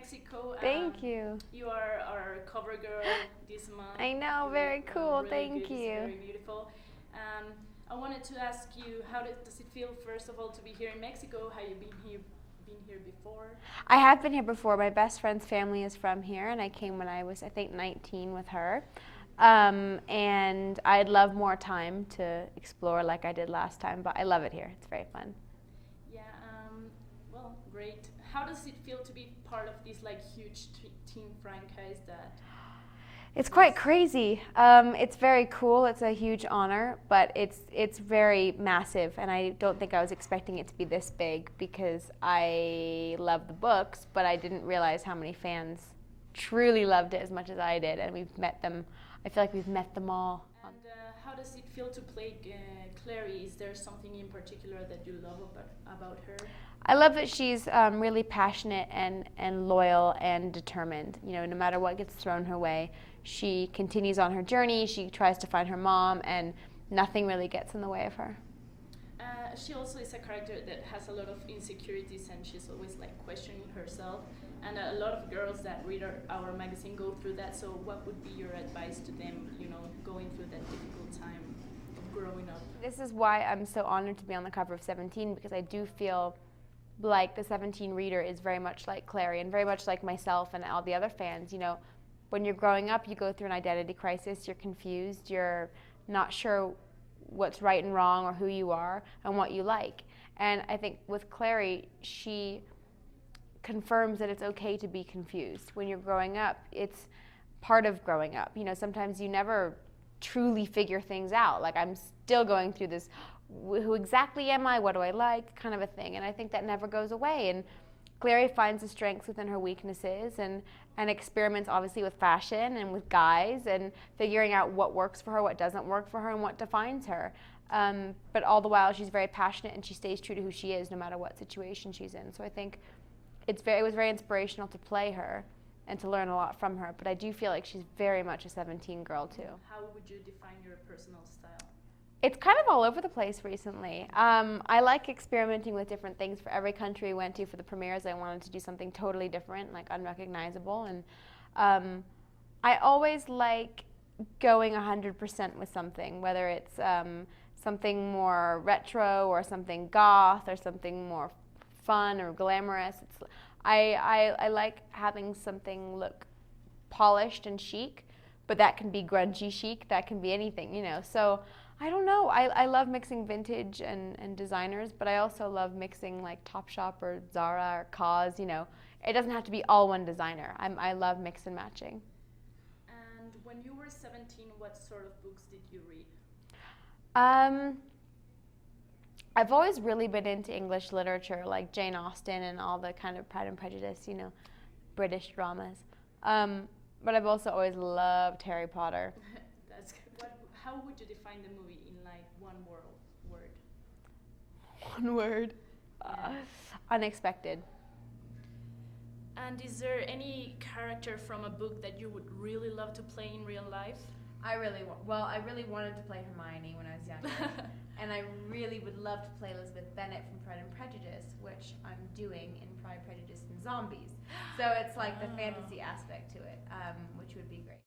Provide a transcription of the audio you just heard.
Mexico. Thank you. You are our cover girl this month. I know, You very look, cool. really Thank good. you. It's very beautiful. I wanted to ask you, how does it feel, first of all, to be here in Mexico? Have you been here before? I have been here before. My best friend's family is from here, and I came when I was, I think, 19 with her. And I'd love more time to explore like I did last time, but I love it here. It's very fun. Yeah, well, great. How does it feel to be part of this like huge teen franchise that... It's quite crazy. It's very cool. It's a huge honor, but it's very massive, and I don't think I was expecting it to be this big because I love the books, but I didn't realize how many fans truly loved it as much as I did, and we've met them. I feel like we've met them all. And how does it feel to play Clary? Is there something in particular that you love about her? I love that she's really passionate and loyal and determined. You know, no matter what gets thrown her way, she continues on her journey. She tries to find her mom, and nothing really gets in the way of her. She also is a character that has a lot of insecurities, and she's always like questioning herself. And a lot of girls that read our magazine go through that. So what would be your advice to them, you know, going through that difficult time of growing up? This is why I'm so honored to be on the cover of 17, because I do feel like the 17 reader is very much like Clary and very much like myself and all the other fans. You know, when you're growing up, you go through an identity crisis, you're confused, you're not sure what's right and wrong or who you are and what you like. And I think with Clary, she confirms that it's okay to be confused. When you're growing up, it's part of growing up. You know, sometimes you never truly figure things out. Like, I'm still going through this, who exactly am I, what do I like, kind of a thing. And I think that never goes away. And Clary finds the strengths within her weaknesses and experiments obviously with fashion and with guys and figuring out what works for her, what doesn't work for her, and what defines her. But all the while she's very passionate and she stays true to who she is no matter what situation she's in. So I think it was very inspirational to play her and to learn a lot from her. But I do feel like she's very much a 17 girl too. How would you define your personal style? It's kind of all over the place recently. I like experimenting with different things. For every country I went to for the premieres, I wanted to do something totally different, like unrecognizable. And I always like going 100% with something, whether it's something more retro or something goth or something more fun or glamorous. I like having something look polished and chic, but that can be grungy chic, that can be anything, you know. So I don't know. I love mixing vintage and designers, but I also love mixing like Topshop or Zara or Caz, you know. It doesn't have to be all one designer. I love mix and matching. And when you were 17, what sort of books did you read? I've always really been into English literature, like Jane Austen and all the kind of Pride and Prejudice, you know, British dramas. But I've also always loved Harry Potter. That's good. How would you define the movie in like one word? One word. Unexpected. And is there any character from a book that you would really love to play in real life? I really wanted to play Hermione when I was younger. And I really would love to play Elizabeth Bennet from Pride and Prejudice, which I'm doing in Pride, Prejudice and Zombies. So it's like the fantasy aspect to it, which would be great.